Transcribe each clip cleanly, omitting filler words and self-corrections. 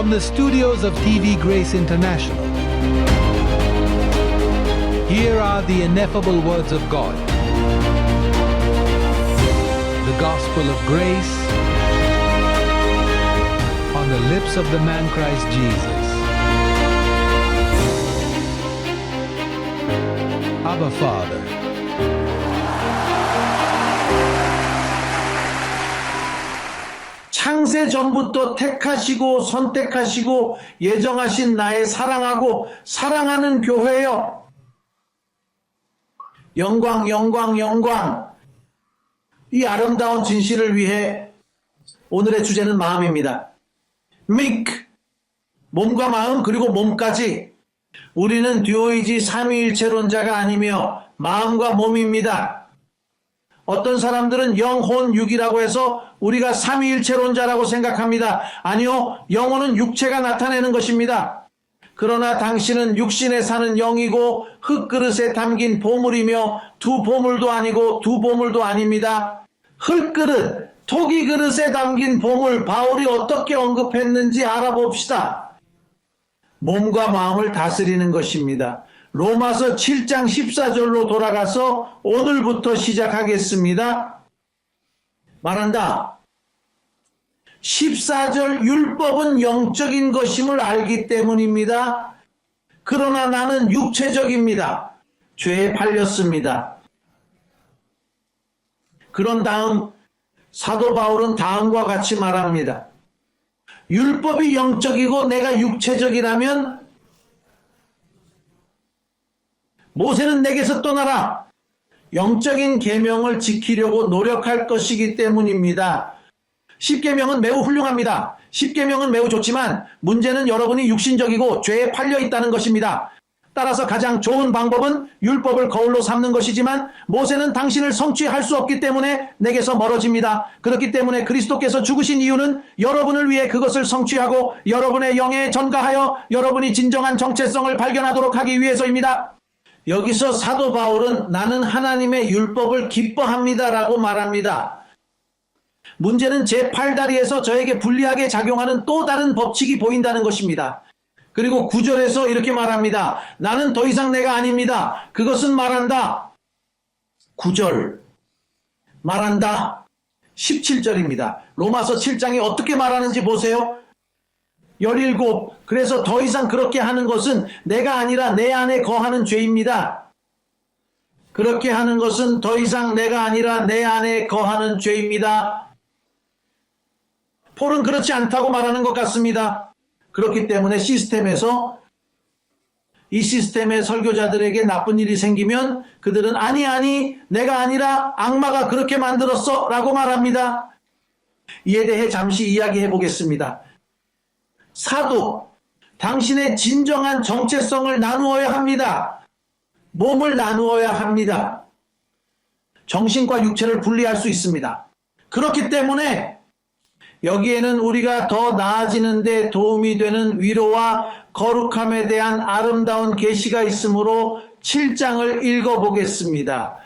From the studios of TV Grace International, here are the ineffable words of God. The gospel of grace on the lips of the man Christ Jesus. Abba Father. 창세 전부터 택하시고 선택하시고 예정하신 나의 사랑하고 사랑하는 교회여, 영광 영광 영광. 이 아름다운 진실을 위해 오늘의 주제는 마음입니다. meek, 몸과 마음 그리고 몸까지. 우리는 듀오이지 삼위일체론자가 아니며 마음과 몸입니다. 어떤 사람들은 영혼 육이라고 해서 우리가 삼위일체론자라고 생각합니다. 아니요, 영혼은 육체가 나타내는 것입니다. 그러나 당신은 육신에 사는 영이고 흙그릇에 담긴 보물이며 두 보물도 아니고 두 보물도 아닙니다. 흙그릇, 토기 그릇에 담긴 보물, 바울이 어떻게 언급했는지 알아봅시다. 몸과 마음을 다스리는 것입니다. 로마서 7장 14절로 돌아가서 오늘부터 시작하겠습니다. 말한다. 14절 율법은 영적인 것임을 알기 때문입니다. 그러나 나는 육체적입니다. 죄에 팔렸습니다. 그런 다음 사도 바울은 다음과 같이 말합니다. 율법이 영적이고 내가 육체적이라면 모세는 내게서 떠나라. 영적인 계명을 지키려고 노력할 것이기 때문입니다. 10계명은 매우 훌륭합니다. 10계명은 매우 좋지만 문제는 여러분이 육신적이고 죄에 팔려 있다는 것입니다. 따라서 가장 좋은 방법은 율법을 거울로 삼는 것이지만 모세는 당신을 성취할 수 없기 때문에 내게서 멀어집니다. 그렇기 때문에 그리스도께서 죽으신 이유는 여러분을 위해 그것을 성취하고 여러분의 영에 전가하여 여러분이 진정한 정체성을 발견하도록 하기 위해서입니다. 여기서 사도 바울은 나는 하나님의 율법을 기뻐합니다 라고 말합니다. 문제는 제8다리에서 저에게 불리하게 작용하는 또 다른 법칙이 보인다는 것입니다. 그리고 9절에서 이렇게 말합니다. 나는 더 이상 내가 아닙니다. 그것은 말한다. 9절 말한다. 17절입니다. 로마서 7장이 어떻게 말하는지 보세요. 17. 그래서 더 이상 그렇게 하는 것은 내가 아니라 내 안에 거하는 죄입니다. 그렇게 하는 것은 더 이상 내가 아니라 내 안에 거하는 죄입니다. 폴은 그렇지 않다고 말하는 것 같습니다. 그렇기 때문에 시스템에서 이 시스템의 설교자들에게 나쁜 일이 생기면 그들은 아니 내가 아니라 악마가 그렇게 만들었어 라고 말합니다. 이에 대해 잠시 이야기해 보겠습니다. 사도, 당신의 진정한 정체성을 나누어야 합니다. 몸을 나누어야 합니다. 정신과 육체를 분리할 수 있습니다. 그렇기 때문에 여기에는 우리가 더 나아지는 데 도움이 되는 위로와 거룩함에 대한 아름다운 계시가 있으므로 7장을 읽어보겠습니다.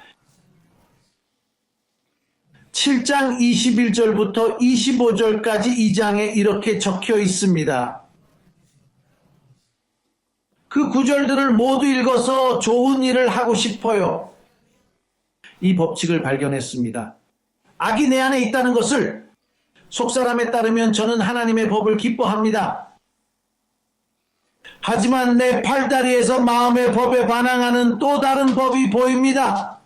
7장 21절부터 25절까지 이 장에 이렇게 적혀 있습니다. 그 구절들을 모두 읽어서 좋은 일을 하고 싶어요. 이 법칙을 발견했습니다. 악이 내 안에 있다는 것을 속사람에 따르면 저는 하나님의 법을 기뻐합니다. 하지만 내 팔다리에서 마음의 법에 반항하는 또 다른 법이 보입니다.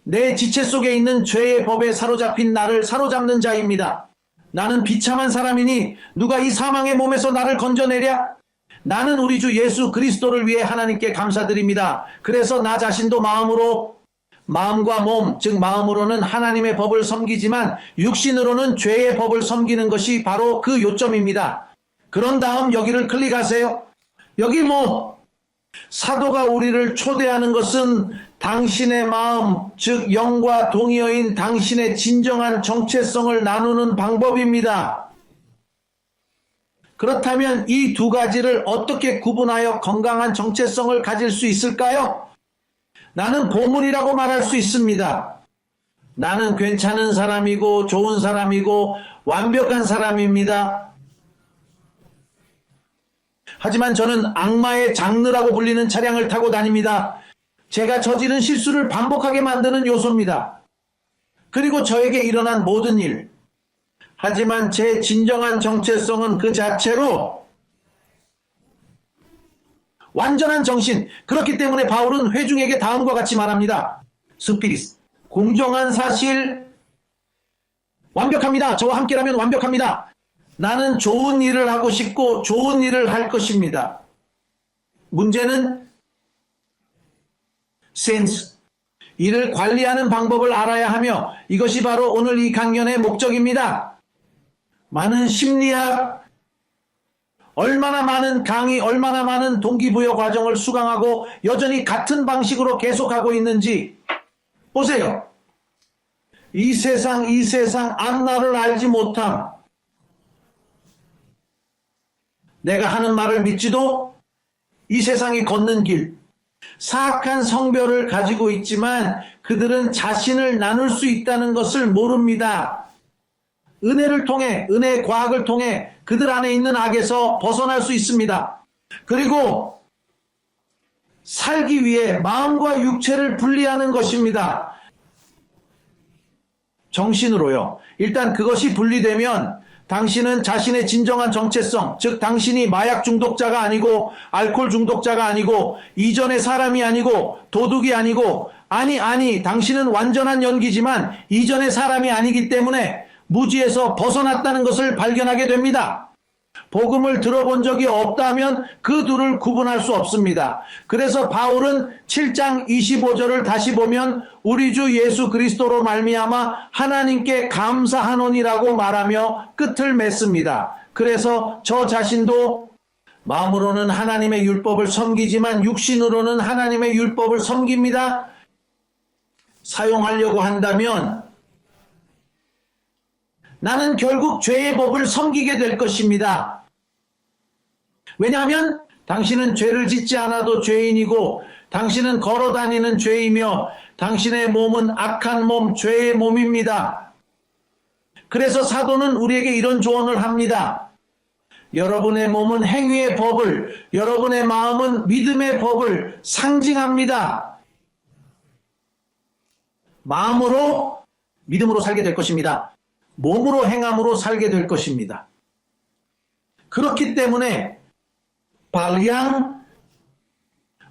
내 지체 속에 있는 죄의 법에 사로잡힌 나를 사로잡는 자입니다. 나는 비참한 사람이니 누가 이 사망의 몸에서 나를 건져내랴? 나는 우리 주 예수 그리스도를 위해 하나님께 감사드립니다. 그래서 나 자신도 마음과 몸, 즉 마음으로는 하나님의 법을 섬기지만 육신으로는 죄의 법을 섬기는 것이 바로 그 요점입니다. 그런 다음 여기를 클릭하세요. 여기 사도가 우리를 초대하는 것은 당신의 마음, 즉 영과 동의어인 당신의 진정한 정체성을 나누는 방법입니다. 그렇다면 이 두 가지를 어떻게 구분하여 건강한 정체성을 가질 수 있을까요? 나는 보물이라고 말할 수 있습니다. 나는 괜찮은 사람이고 좋은 사람이고 완벽한 사람입니다. 하지만 저는 악마의 장르라고 불리는 차량을 타고 다닙니다. 제가 저지른 실수를 반복하게 만드는 요소입니다. 그리고 저에게 일어난 모든 일. 하지만 제 진정한 정체성은 그 자체로 완전한 정신. 그렇기 때문에 바울은 회중에게 다음과 같이 말합니다. 스피리스. 공정한 사실. 완벽합니다. 저와 함께라면 완벽합니다. 나는 좋은 일을 하고 싶고 좋은 일을 할 것입니다. 문제는 센스. 이를 관리하는 방법을 알아야 하며 이것이 바로 오늘 이 강연의 목적입니다. 많은 심리학, 얼마나 많은 강의, 얼마나 많은 동기부여 과정을 수강하고 여전히 같은 방식으로 계속하고 있는지 보세요. 이 세상 앞날을 알지 못함. 내가 하는 말을 믿지도 이 세상이 걷는 길. 사악한 성별을 가지고 있지만 그들은 자신을 나눌 수 있다는 것을 모릅니다. 은혜를 통해, 은혜의 과학을 통해 그들 안에 있는 악에서 벗어날 수 있습니다. 그리고 살기 위해 마음과 육체를 분리하는 것입니다. 정신으로요. 일단 그것이 분리되면 당신은 자신의 진정한 정체성, 즉 당신이 마약 중독자가 아니고 알코올 중독자가 아니고 이전의 사람이 아니고 도둑이 아니고 아니 당신은 완전한 연기지만 이전의 사람이 아니기 때문에 무지에서 벗어났다는 것을 발견하게 됩니다. 복음을 들어본 적이 없다면 그 둘을 구분할 수 없습니다. 그래서 바울은 7장 25절을 다시 보면 우리 주 예수 그리스도로 말미암아 하나님께 감사하노니라고 말하며 끝을 맺습니다. 그래서 저 자신도 마음으로는 하나님의 율법을 섬기지만 육신으로는 하나님의 율법을 섬깁니다. 사용하려고 한다면 나는 결국 죄의 법을 섬기게 될 것입니다. 왜냐하면 당신은 죄를 짓지 않아도 죄인이고 당신은 걸어다니는 죄이며 당신의 몸은 악한 몸, 죄의 몸입니다. 그래서 사도는 우리에게 이런 조언을 합니다. 여러분의 몸은 행위의 법을, 여러분의 마음은 믿음의 법을 상징합니다. 마음으로, 믿음으로 살게 될 것입니다. 몸으로 행함으로 살게 될 것입니다. 그렇기 때문에 발량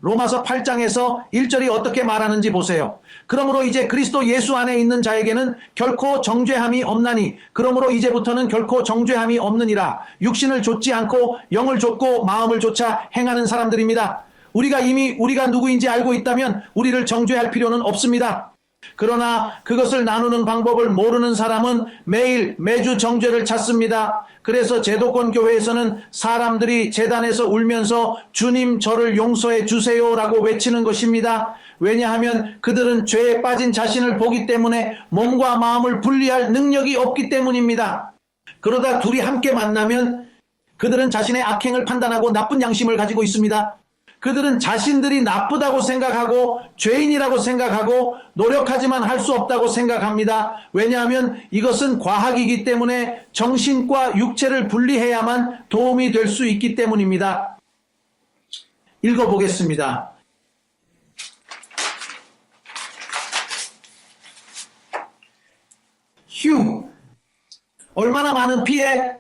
로마서 8장에서 1절이 어떻게 말하는지 보세요. 그러므로 이제 그리스도 예수 안에 있는 자에게는 결코 정죄함이 없나니 그러므로 이제부터는 결코 정죄함이 없느니라. 육신을 좇지 않고 영을 좇고 마음을 좇아 행하는 사람들입니다. 우리가 누구인지 알고 있다면 우리를 정죄할 필요는 없습니다. 그러나 그것을 나누는 방법을 모르는 사람은 매주 정죄를 찾습니다. 그래서 제도권 교회에서는 사람들이 제단에서 울면서 주님 저를 용서해 주세요라고 외치는 것입니다. 왜냐하면 그들은 죄에 빠진 자신을 보기 때문에 몸과 마음을 분리할 능력이 없기 때문입니다. 그러다 둘이 함께 만나면 그들은 자신의 악행을 판단하고 나쁜 양심을 가지고 있습니다. 그들은 자신들이 나쁘다고 생각하고 죄인이라고 생각하고 노력하지만 할 수 없다고 생각합니다. 왜냐하면 이것은 과학이기 때문에 정신과 육체를 분리해야만 도움이 될 수 있기 때문입니다. 읽어보겠습니다. 휴, 얼마나 많은 피해?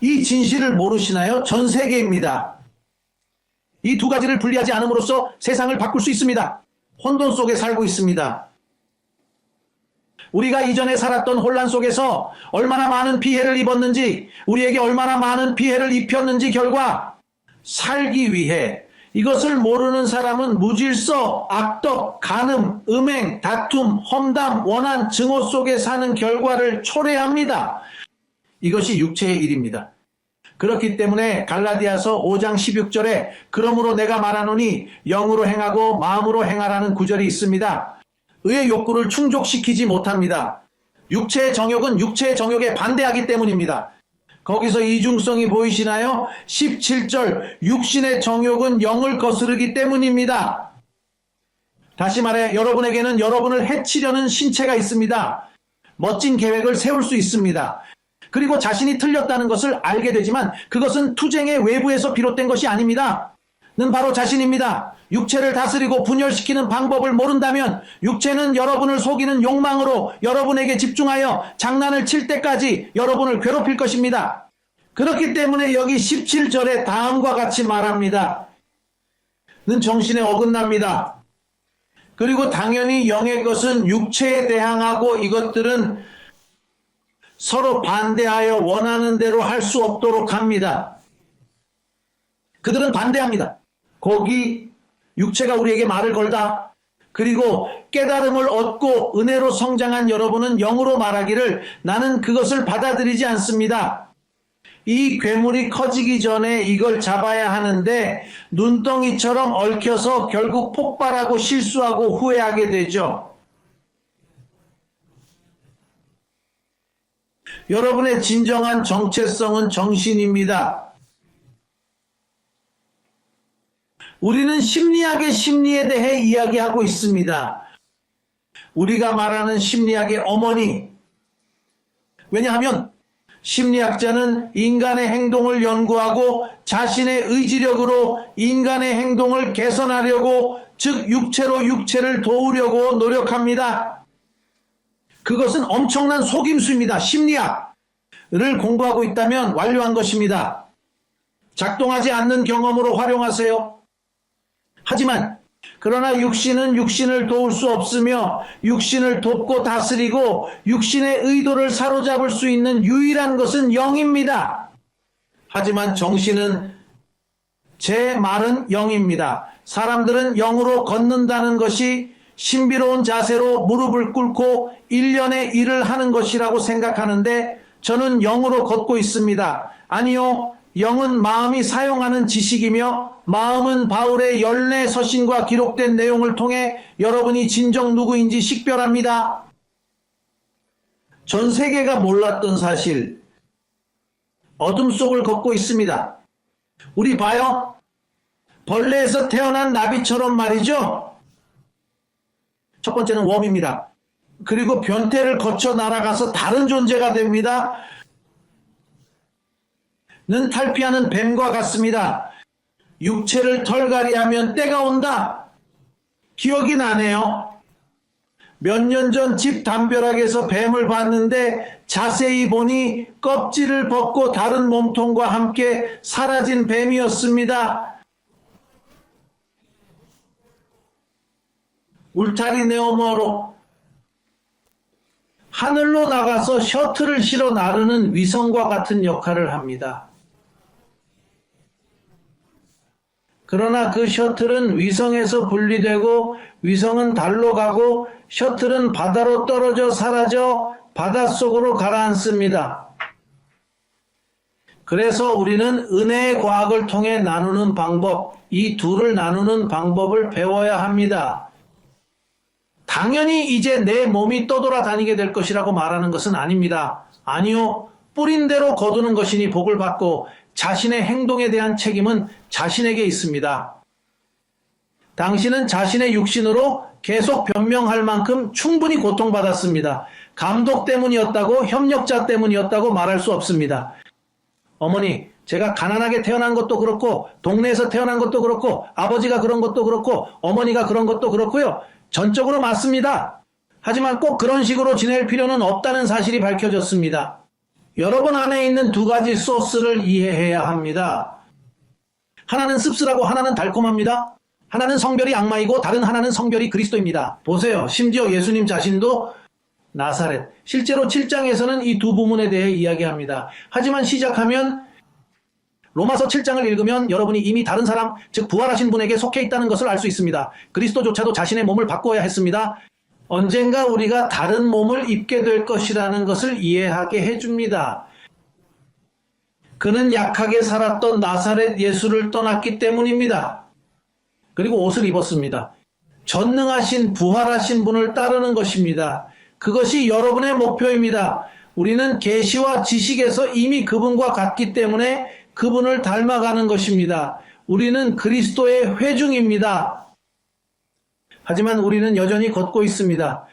이 진실을 모르시나요? 전 세계입니다. 이 두 가지를 분리하지 않음으로써 세상을 바꿀 수 있습니다. 혼돈 속에 살고 있습니다. 우리가 이전에 살았던 혼란 속에서 얼마나 많은 피해를 입었는지, 우리에게 얼마나 많은 피해를 입혔는지 결과 살기 위해 이것을 모르는 사람은 무질서, 악덕, 간음, 음행, 다툼, 험담, 원한, 증오 속에 사는 결과를 초래합니다. 이것이 육체의 일입니다. 그렇기 때문에 갈라디아서 5장 16절에 그러므로 내가 말하노니 영으로 행하고 마음으로 행하라는 구절이 있습니다. 의의 욕구를 충족시키지 못합니다. 육체의 정욕은 육체의 정욕에 반대하기 때문입니다. 거기서 이중성이 보이시나요? 17절 육신의 정욕은 영을 거스르기 때문입니다. 다시 말해 여러분에게는 여러분을 해치려는 신체가 있습니다. 멋진 계획을 세울 수 있습니다. 그리고 자신이 틀렸다는 것을 알게 되지만 그것은 투쟁의 외부에서 비롯된 것이 아닙니다. 는 바로 자신입니다. 육체를 다스리고 분열시키는 방법을 모른다면 육체는 여러분을 속이는 욕망으로 여러분에게 집중하여 장난을 칠 때까지 여러분을 괴롭힐 것입니다. 그렇기 때문에 여기 17절에 다음과 같이 말합니다. 는 정신에 어긋납니다. 그리고 당연히 영의 것은 육체에 대항하고 이것들은 서로 반대하여 원하는 대로 할 수 없도록 합니다. 그들은 반대합니다. 거기 육체가 우리에게 말을 걸다. 그리고 깨달음을 얻고 은혜로 성장한 여러분은 영으로 말하기를 나는 그것을 받아들이지 않습니다. 이 괴물이 커지기 전에 이걸 잡아야 하는데 눈덩이처럼 얽혀서 결국 폭발하고 실수하고 후회하게 되죠. 여러분의 진정한 정체성은 정신입니다. 우리는 심리학의 심리에 대해 이야기하고 있습니다. 우리가 말하는 심리학의 어머니. 왜냐하면 심리학자는 인간의 행동을 연구하고 자신의 의지력으로 인간의 행동을 개선하려고, 즉 육체로 육체를 도우려고 노력합니다. 그것은 엄청난 속임수입니다. 심리학을 공부하고 있다면 완료한 것입니다. 작동하지 않는 경험으로 활용하세요. 하지만 그러나 육신은 육신을 도울 수 없으며 육신을 돕고 다스리고 육신의 의도를 사로잡을 수 있는 유일한 것은 영입니다. 하지만 정신은, 제 말은 영입니다. 사람들은 영으로 걷는다는 것이 신비로운 자세로 무릎을 꿇고 일련의 일을 하는 것이라고 생각하는데 저는 영으로 걷고 있습니다. 아니요. 영은 마음이 사용하는 지식이며 마음은 바울의 열내 서신과 기록된 내용을 통해 여러분이 진정 누구인지 식별합니다. 전 세계가 몰랐던 사실, 어둠 속을 걷고 있습니다. 우리 봐요. 벌레에서 태어난 나비처럼 말이죠. 첫 번째는 웜입니다. 그리고 변태를 거쳐 날아가서 다른 존재가 됩니다. 는 탈피하는 뱀과 같습니다. 육체를 털갈이하면 때가 온다. 기억이 나네요. 몇 년 전 집 담벼락에서 뱀을 봤는데 자세히 보니 껍질을 벗고 다른 몸통과 함께 사라진 뱀이었습니다. 울타리 네오머로 하늘로 나가서 셔틀을 실어 나르는 위성과 같은 역할을 합니다. 그러나 그 셔틀은 위성에서 분리되고 위성은 달로 가고 셔틀은 바다로 떨어져 사라져 바닷속으로 가라앉습니다. 그래서 우리는 은혜의 과학을 통해 나누는 방법, 이 둘을 나누는 방법을 배워야 합니다. 당연히 이제 내 몸이 떠돌아다니게 될 것이라고 말하는 것은 아닙니다. 아니요. 뿌린 대로 거두는 것이니 복을 받고 자신의 행동에 대한 책임은 자신에게 있습니다. 당신은 자신의 육신으로 계속 변명할 만큼 충분히 고통받았습니다. 감독 때문이었다고, 협력자 때문이었다고 말할 수 없습니다. 어머니, 제가 가난하게 태어난 것도 그렇고 동네에서 태어난 것도 그렇고 아버지가 그런 것도 그렇고 어머니가 그런 것도 그렇고요. 전적으로 맞습니다. 하지만 꼭 그런 식으로 지낼 필요는 없다는 사실이 밝혀졌습니다. 여러분 안에 있는 두 가지 소스를 이해해야 합니다. 하나는 씁쓸하고 하나는 달콤합니다. 하나는 성별이 악마이고 다른 하나는 성별이 그리스도입니다. 보세요. 심지어 예수님 자신도 나사렛. 실제로 7장에서는 이 두 부분에 대해 이야기합니다. 하지만 시작하면 로마서 7장을 읽으면 여러분이 이미 다른 사람, 즉 부활하신 분에게 속해 있다는 것을 알 수 있습니다. 그리스도조차도 자신의 몸을 바꿔야 했습니다. 언젠가 우리가 다른 몸을 입게 될 것이라는 것을 이해하게 해줍니다. 그는 약하게 살았던 나사렛 예수를 떠났기 때문입니다. 그리고 옷을 입었습니다. 전능하신 부활하신 분을 따르는 것입니다. 그것이 여러분의 목표입니다. 우리는 계시와 지식에서 이미 그분과 같기 때문에 그분을 닮아가는 것입니다. 우리는 그리스도의 회중입니다. 하지만 우리는 여전히 걷고 있습니다.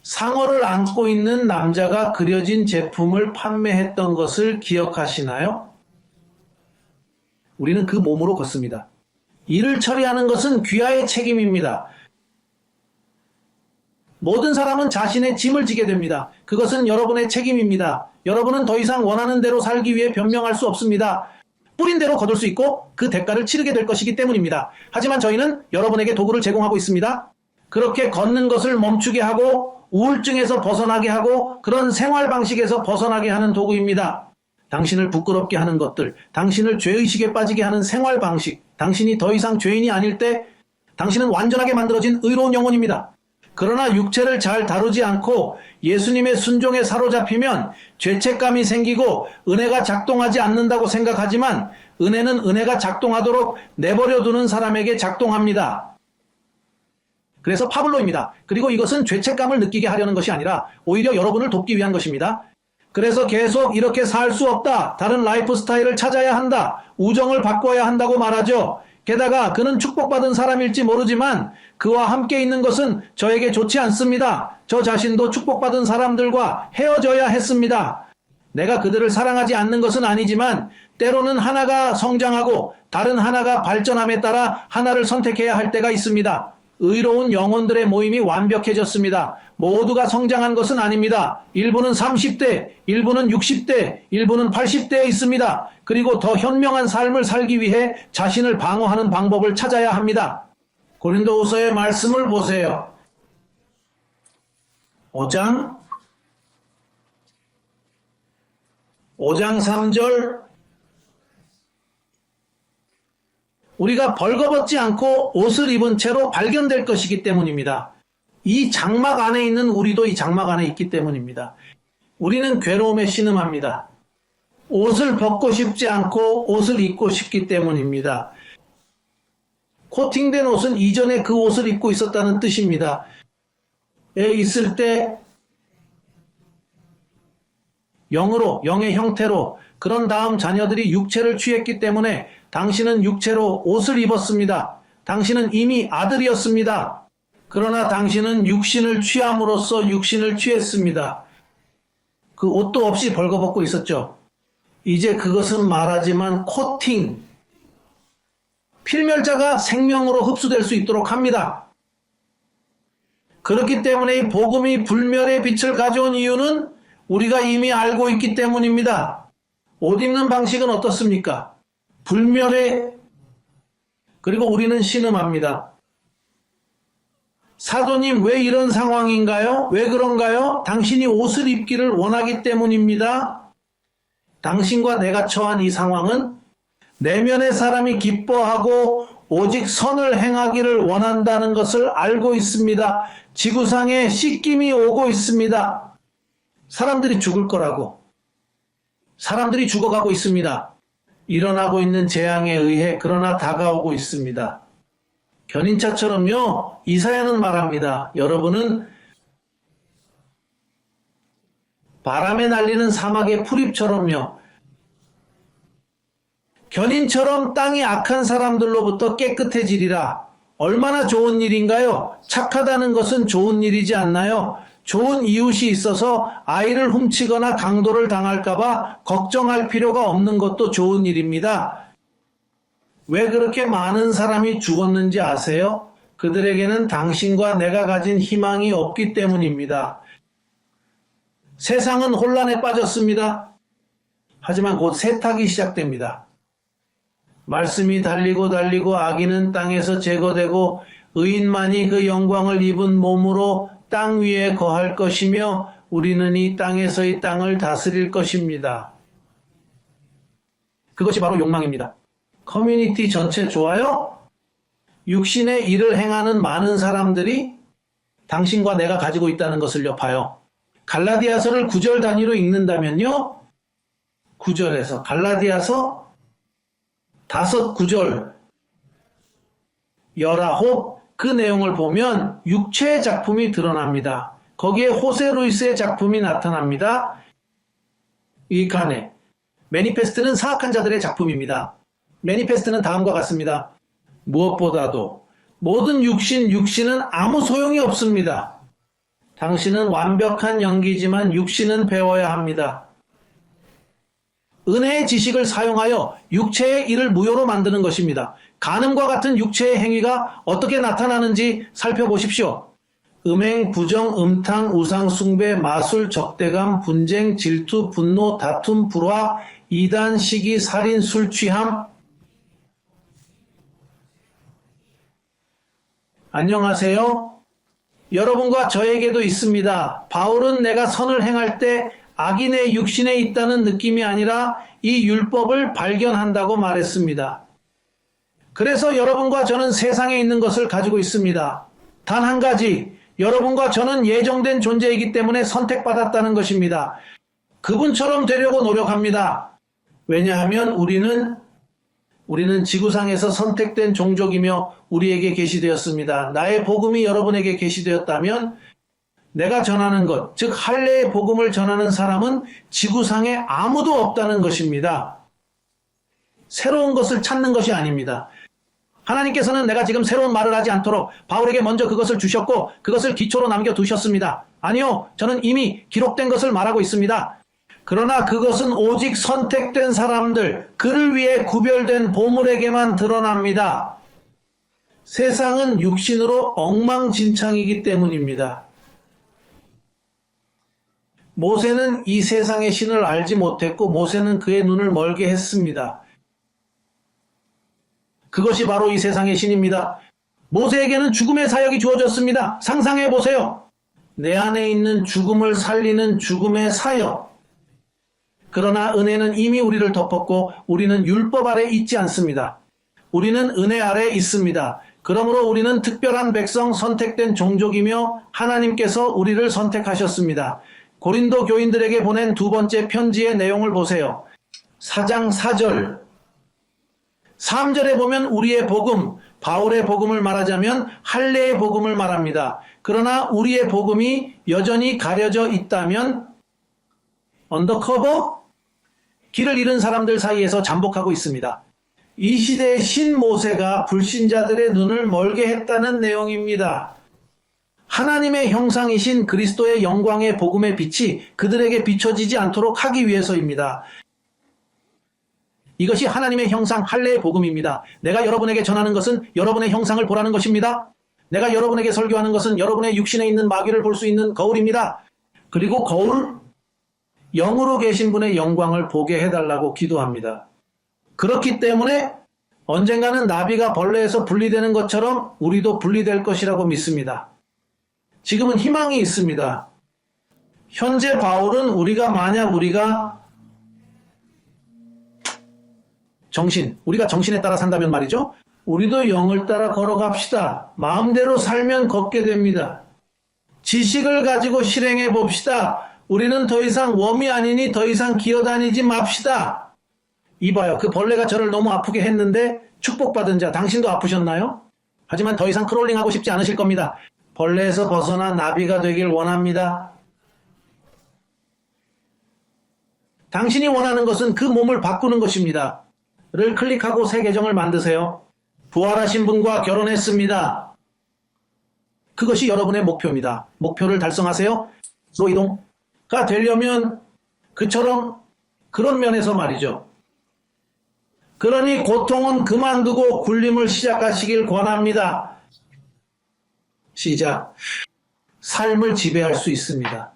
상어를 안고 있는 남자가 그려진 제품을 판매했던 것을 기억하시나요? 우리는 그 몸으로 걷습니다. 일을 처리하는 것은 귀하의 책임입니다. 모든 사람은 자신의 짐을 지게 됩니다. 그것은 여러분의 책임입니다. 여러분은 더 이상 원하는 대로 살기 위해 변명할 수 없습니다. 뿌린 대로 거둘 수 있고 그 대가를 치르게 될 것이기 때문입니다. 하지만 저희는 여러분에게 도구를 제공하고 있습니다. 그렇게 걷는 것을 멈추게 하고 우울증에서 벗어나게 하고 그런 생활 방식에서 벗어나게 하는 도구입니다. 당신을 부끄럽게 하는 것들, 당신을 죄의식에 빠지게 하는 생활 방식, 당신이 더 이상 죄인이 아닐 때 당신은 완전하게 만들어진 의로운 영혼입니다. 그러나 육체를 잘 다루지 않고 예수님의 순종에 사로잡히면 죄책감이 생기고 은혜가 작동하지 않는다고 생각하지만 은혜는 은혜가 작동하도록 내버려 두는 사람에게 작동합니다. 그래서 파블로입니다. 그리고 이것은 죄책감을 느끼게 하려는 것이 아니라 오히려 여러분을 돕기 위한 것입니다. 그래서 계속 이렇게 살 수 없다. 다른 라이프 스타일을 찾아야 한다. 우정을 바꿔야 한다고 말하죠. 게다가 그는 축복받은 사람일지 모르지만 그와 함께 있는 것은 저에게 좋지 않습니다. 저 자신도 축복받은 사람들과 헤어져야 했습니다. 내가 그들을 사랑하지 않는 것은 아니지만 때로는 하나가 성장하고 다른 하나가 발전함에 따라 하나를 선택해야 할 때가 있습니다. 의로운 영혼들의 모임이 완벽해졌습니다. 모두가 성장한 것은 아닙니다. 일부는 30대, 일부는 60대, 일부는 80대에 있습니다. 그리고 더 현명한 삶을 살기 위해 자신을 방어하는 방법을 찾아야 합니다. 고린도후서의 말씀을 보세요. 5장 3절 우리가 벌거벗지 않고 옷을 입은 채로 발견될 것이기 때문입니다. 이 장막 안에 있는 우리도 이 장막 안에 있기 때문입니다. 우리는 괴로움에 신음합니다. 옷을 벗고 싶지 않고 옷을 입고 싶기 때문입니다. 코팅된 옷은 이전에 그 옷을 입고 있었다는 뜻입니다. 에 있을 때 영으로, 영의 형태로 그런 다음 자녀들이 육체를 취했기 때문에 당신은 육체로 옷을 입었습니다. 당신은 이미 아들이었습니다. 그러나 당신은 육신을 취함으로써 육신을 취했습니다. 그 옷도 없이 벌거벗고 있었죠. 이제 그것은 말하지만 코팅, 필멸자가 생명으로 흡수될 수 있도록 합니다. 그렇기 때문에 이 복음이 불멸의 빛을 가져온 이유는 우리가 이미 알고 있기 때문입니다. 옷 입는 방식은 어떻습니까? 불멸의, 그리고 우리는 신음합니다. 사도님, 왜 이런 상황인가요? 왜 그런가요? 당신이 옷을 입기를 원하기 때문입니다. 당신과 내가 처한 이 상황은 내면의 사람이 기뻐하고 오직 선을 행하기를 원한다는 것을 알고 있습니다. 지구상에 씻김이 오고 있습니다. 사람들이 죽을 거라고. 사람들이 죽어가고 있습니다. 일어나고 있는 재앙에 의해 그러나 다가오고 있습니다. 견인차처럼요. 이사야는 말합니다. 여러분은 바람에 날리는 사막의 풀잎처럼요. 견인처럼 땅이 악한 사람들로부터 깨끗해지리라. 얼마나 좋은 일인가요? 착하다는 것은 좋은 일이지 않나요? 좋은 이웃이 있어서 아이를 훔치거나 강도를 당할까봐 걱정할 필요가 없는 것도 좋은 일입니다. 왜 그렇게 많은 사람이 죽었는지 아세요? 그들에게는 당신과 내가 가진 희망이 없기 때문입니다. 세상은 혼란에 빠졌습니다. 하지만 곧 세탁이 시작됩니다. 말씀이 달리고 악인은 땅에서 제거되고 의인만이 그 영광을 입은 몸으로 땅 위에 거할 것이며 우리는 이 땅에서 이 땅을 다스릴 것입니다. 그것이 바로 욕망입니다. 커뮤니티 전체 좋아요? 육신의 일을 행하는 많은 사람들이 당신과 내가 가지고 있다는 것을요 봐요. 갈라디아서를 9절 단위로 읽는다면요. 9절에서 갈라디아서 5-9절 19 그 내용을 보면 육체의 작품이 드러납니다. 거기에 호세 루이스의 작품이 나타납니다. 이 칸에 매니페스트는 사악한 자들의 작품입니다. 매니페스트는 다음과 같습니다. 무엇보다도 모든 육신은 아무 소용이 없습니다. 당신은 완벽한 연기지만 육신은 배워야 합니다. 은혜의 지식을 사용하여 육체의 일을 무효로 만드는 것입니다. 간음과 같은 육체의 행위가 어떻게 나타나는지 살펴보십시오. 음행, 부정, 음탕, 우상 숭배, 마술, 적대감, 분쟁, 질투, 분노, 다툼, 불화, 이단, 시기, 살인, 술 취함. 안녕하세요. 여러분과 저에게도 있습니다. 바울은 내가 선을 행할 때 악이 내 육신에 있다는 느낌이 아니라 이 율법을 발견한다고 말했습니다. 그래서 여러분과 저는 세상에 있는 것을 가지고 있습니다. 단 한 가지, 여러분과 저는 예정된 존재이기 때문에 선택받았다는 것입니다. 그분처럼 되려고 노력합니다. 왜냐하면 우리는 지구상에서 선택된 종족이며 우리에게 계시되었습니다. 나의 복음이 여러분에게 계시되었다면 내가 전하는 것, 즉 할례의 복음을 전하는 사람은 지구상에 아무도 없다는 것입니다. 새로운 것을 찾는 것이 아닙니다. 하나님께서는 내가 지금 새로운 말을 하지 않도록 바울에게 먼저 그것을 주셨고 그것을 기초로 남겨두셨습니다. 아니요, 저는 이미 기록된 것을 말하고 있습니다. 그러나 그것은 오직 선택된 사람들, 그를 위해 구별된 보물에게만 드러납니다. 세상은 육신으로 엉망진창이기 때문입니다. 모세는 이 세상의 신을 알지 못했고 모세는 그의 눈을 멀게 했습니다. 그것이 바로 이 세상의 신입니다. 모세에게는 죽음의 사역이 주어졌습니다. 상상해 보세요. 내 안에 있는 죽음을 살리는 죽음의 사역. 그러나 은혜는 이미 우리를 덮었고 우리는 율법 아래 있지 않습니다. 우리는 은혜 아래 있습니다. 그러므로 우리는 특별한 백성, 선택된 종족이며 하나님께서 우리를 선택하셨습니다. 고린도 교인들에게 보낸 두 번째 편지의 내용을 보세요. 4장 4절. 3절에 보면 우리의 복음, 바울의 복음을 말하자면 할례의 복음을 말합니다. 그러나 우리의 복음이 여전히 가려져 있다면 언더커버? 길을 잃은 사람들 사이에서 잠복하고 있습니다. 이 시대의 신 모세가 불신자들의 눈을 멀게 했다는 내용입니다. 하나님의 형상이신 그리스도의 영광의 복음의 빛이 그들에게 비춰지지 않도록 하기 위해서입니다. 이것이 하나님의 형상 할례의 복음입니다. 내가 여러분에게 전하는 것은 여러분의 형상을 보라는 것입니다. 내가 여러분에게 설교하는 것은 여러분의 육신에 있는 마귀를 볼 수 있는 거울입니다. 그리고 거울, 영으로 계신 분의 영광을 보게 해달라고 기도합니다. 그렇기 때문에 언젠가는 나비가 벌레에서 분리되는 것처럼 우리도 분리될 것이라고 믿습니다. 지금은 희망이 있습니다. 현재 바울은 만약 우리가 정신에 따라 산다면 말이죠. 우리도 영을 따라 걸어갑시다. 마음대로 살면 걷게 됩니다. 지식을 가지고 실행해 봅시다. 우리는 더 이상 웜이 아니니 더 이상 기어다니지 맙시다. 이봐요. 그 벌레가 저를 너무 아프게 했는데 축복받은 자, 당신도 아프셨나요? 하지만 더 이상 크롤링하고 싶지 않으실 겁니다. 벌레에서 벗어나 나비가 되길 원합니다. 당신이 원하는 것은 그 몸을 바꾸는 것입니다. 를 클릭하고 새 계정을 만드세요. 부활하신 분과 결혼했습니다. 그것이 여러분의 목표입니다. 목표를 달성하세요. 로 이동가 되려면 그처럼 그런 면에서 말이죠. 그러니 고통은 그만두고 굴림을 시작하시길 권합니다. 시작. 삶을 지배할 수 있습니다.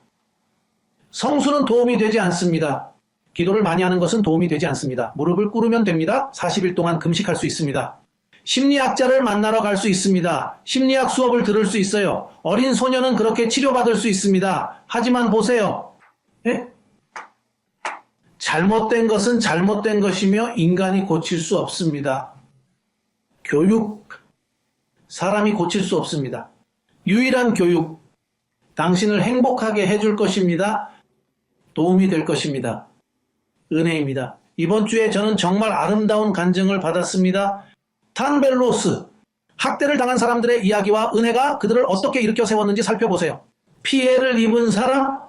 성수는 도움이 되지 않습니다. 기도를 많이 하는 것은 도움이 되지 않습니다. 무릎을 꿇으면 됩니다. 40일 동안 금식할 수 있습니다. 심리학자를 만나러 갈 수 있습니다. 심리학 수업을 들을 수 있어요. 어린 소년은 그렇게 치료받을 수 있습니다. 하지만 보세요. 예? 잘못된 것은 잘못된 것이며 인간이 고칠 수 없습니다. 교육, 사람이 고칠 수 없습니다. 유일한 교육, 당신을 행복하게 해줄 것입니다. 도움이 될 것입니다. 은혜입니다. 이번 주에 저는 정말 아름다운 간증을 받았습니다. 탄벨로스, 학대를 당한 사람들의 이야기와 은혜가 그들을 어떻게 일으켜 세웠는지 살펴보세요. 피해를 입은 사람,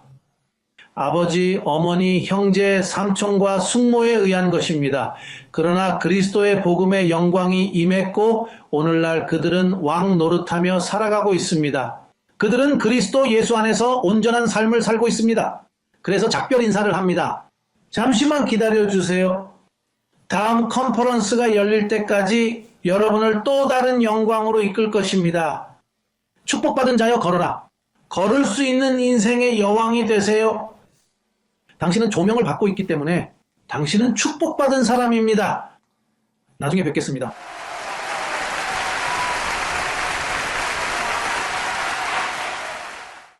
아버지, 어머니, 형제, 삼촌과 숙모에 의한 것입니다. 그러나 그리스도의 복음의 영광이 임했고 오늘날 그들은 왕 노릇하며 살아가고 있습니다. 그들은 그리스도 예수 안에서 온전한 삶을 살고 있습니다. 그래서 작별 인사를 합니다. 잠시만 기다려주세요. 다음 컨퍼런스가 열릴 때까지 여러분을 또 다른 영광으로 이끌 것입니다. 축복받은 자여 걸어라. 걸을 수 있는 인생의 여왕이 되세요. 당신은 조명을 받고 있기 때문에 당신은 축복받은 사람입니다. 나중에 뵙겠습니다.